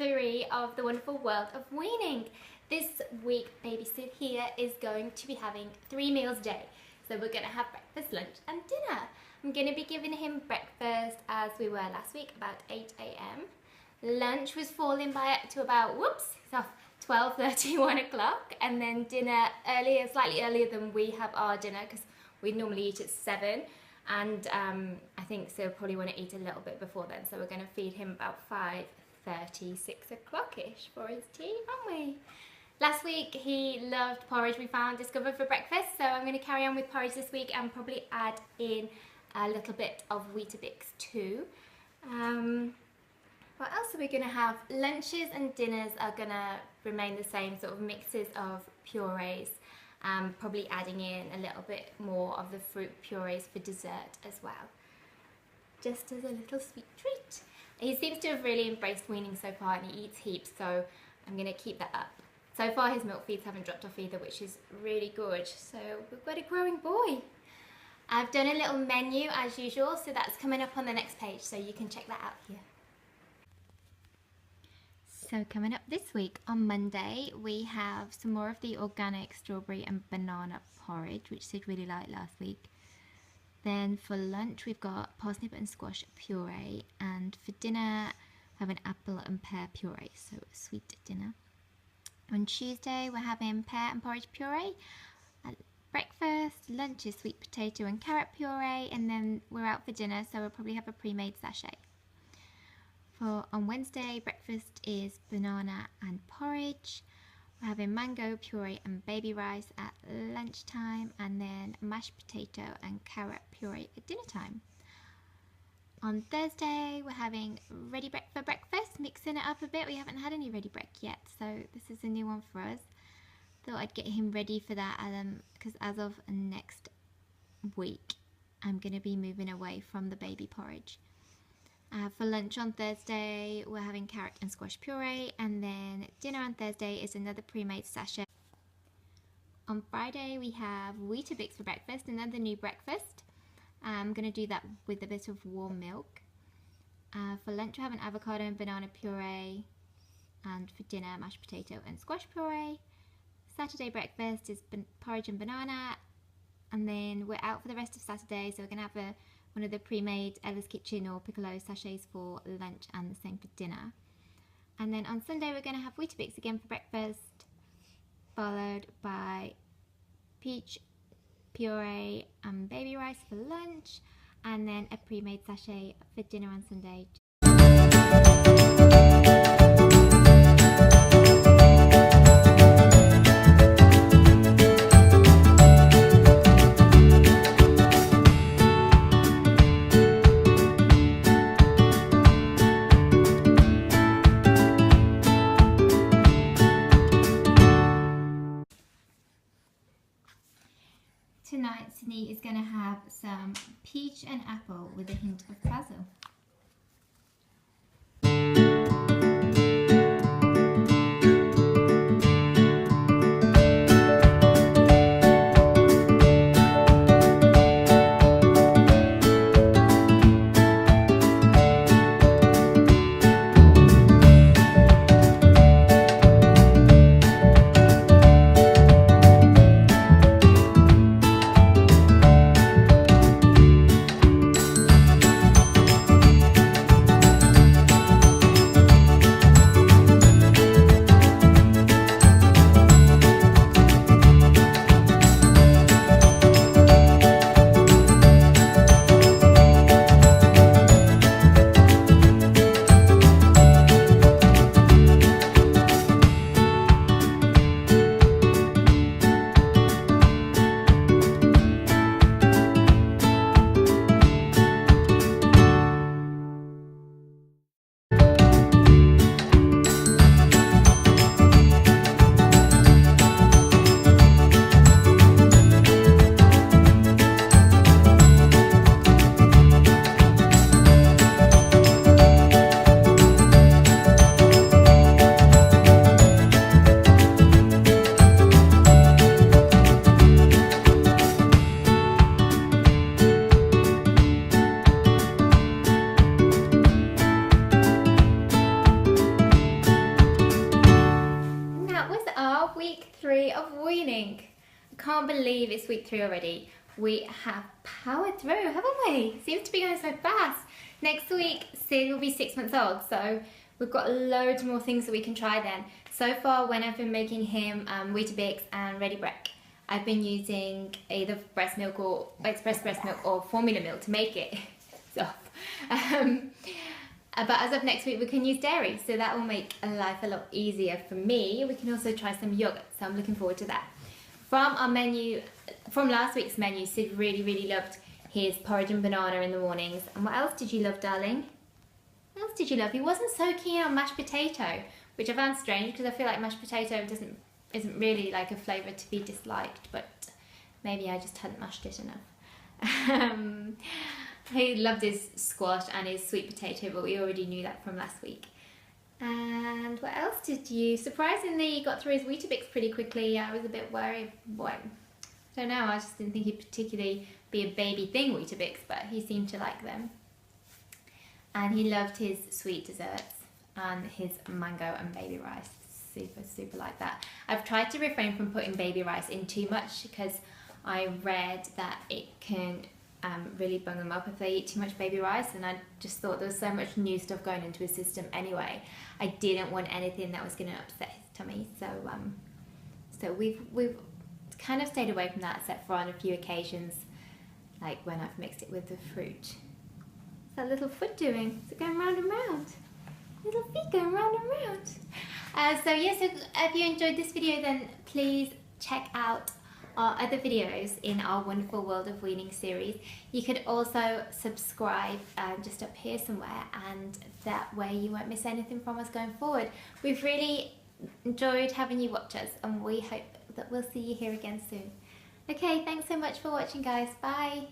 3 of the wonderful world of weaning. This week, baby Sid here is going to be having 3 meals a day. So we're going to have breakfast, lunch and dinner. I'm going to be giving him breakfast as we were last week, about 8 a.m. Lunch was falling by to about, 12:30, 1 o'clock. And then dinner earlier, slightly earlier than we have our dinner because we normally eat at 7. And I think so probably want to eat a little bit before then. So we're going to feed him about 5:30, 6 o'clock-ish for his tea, aren't we? Last week he loved porridge we discovered for breakfast. So I'm going to carry on with porridge this week and probably add in a little bit of Weetabix too. What else are we going to have? Lunches and dinners are going to remain the same, sort of mixes of purees. Probably adding in a little bit more of the fruit purees for dessert as well. Just as a little sweet treat. He seems to have really embraced weaning so far and he eats heaps, so I'm going to keep that up. So far his milk feeds haven't dropped off either, which is really good. So we've got a growing boy. I've done a little menu as usual, so that's coming up on the next page, so you can check that out here. So coming up this week on Monday, we have some more of the organic strawberry and banana porridge, which Sid really liked last week. Then for lunch, we've got parsnip and squash puree, and for dinner, we have an apple and pear puree, so a sweet dinner. On Tuesday, we're having pear and porridge puree. At breakfast, lunch is sweet potato and carrot puree, and then we're out for dinner, so we'll probably have a pre-made sachet. On Wednesday, breakfast is banana and porridge. We're having mango puree and baby rice at lunchtime, and then mashed potato and carrot puree at dinner time. On Thursday, we're having ready break for breakfast, mixing it up a bit. We haven't had any ready break yet, so this is a new one for us. Thought I'd get him ready for that, because as of next week, I'm going to be moving away from the baby porridge. For lunch on Thursday, we're having carrot and squash puree, and then dinner on Thursday is another pre-made sachet. On Friday, we have Weetabix for breakfast, another new breakfast. I'm going to do that with a bit of warm milk. For lunch, we're having avocado and banana puree, and for dinner, mashed potato and squash puree. Saturday breakfast is porridge and banana, and then we're out for the rest of Saturday, so we're going to have one of the pre-made Ella's Kitchen or Piccolo sachets for lunch and the same for dinner. And then on Sunday we're going to have Weetabix again for breakfast, followed by peach puree and baby rice for lunch, and then a pre-made sachet for dinner on Sunday. Tonight, Sydney is going to have some peach and apple with a hint of basil. can't believe it's week 3 already. We have powered through, haven't we? Seems to be going so fast. Next week, Sid will be 6 months old, so we've got loads more things that we can try then. So far, when I've been making him Weetabix and Ready Brek, I've been using either breast milk or express breast milk or formula milk to make it. So, but as of next week, we can use dairy, so that will make life a lot easier for me. We can also try some yogurt, so I'm looking forward to that. From our menu, from last week's menu, Sid really loved his porridge and banana in the mornings. And what else did you love, darling? What else did you love? He wasn't so keen on mashed potato, which I found strange because I feel like mashed potato isn't really like a flavour to be disliked, but maybe I just hadn't mashed it enough. He loved his squash and his sweet potato, but we already knew that from last week. And what else did you... Surprisingly, got through his Weetabix pretty quickly. I was a bit worried. Well, I don't know, I just didn't think he'd particularly be a baby thing Weetabix, but he seemed to like them. And he loved his sweet desserts and his mango and baby rice. Super like that. I've tried to refrain from putting baby rice in too much because I read that it can really bung them up if they eat too much baby rice, and I just thought there was so much new stuff going into his system anyway. I didn't want anything that was going to upset his tummy, so we've kind of stayed away from that, except for on a few occasions, like when I've mixed it with the fruit. What's that little foot doing? Is it going round and round? Little feet going round and round. So if you enjoyed this video, then please check out our other videos in our Wonderful World of Weaning series. You could also subscribe just up here somewhere, and that way you won't miss anything from us going forward. We've really enjoyed having you watch us, and we hope that we'll see you here again soon. Okay, thanks so much for watching, guys. Bye.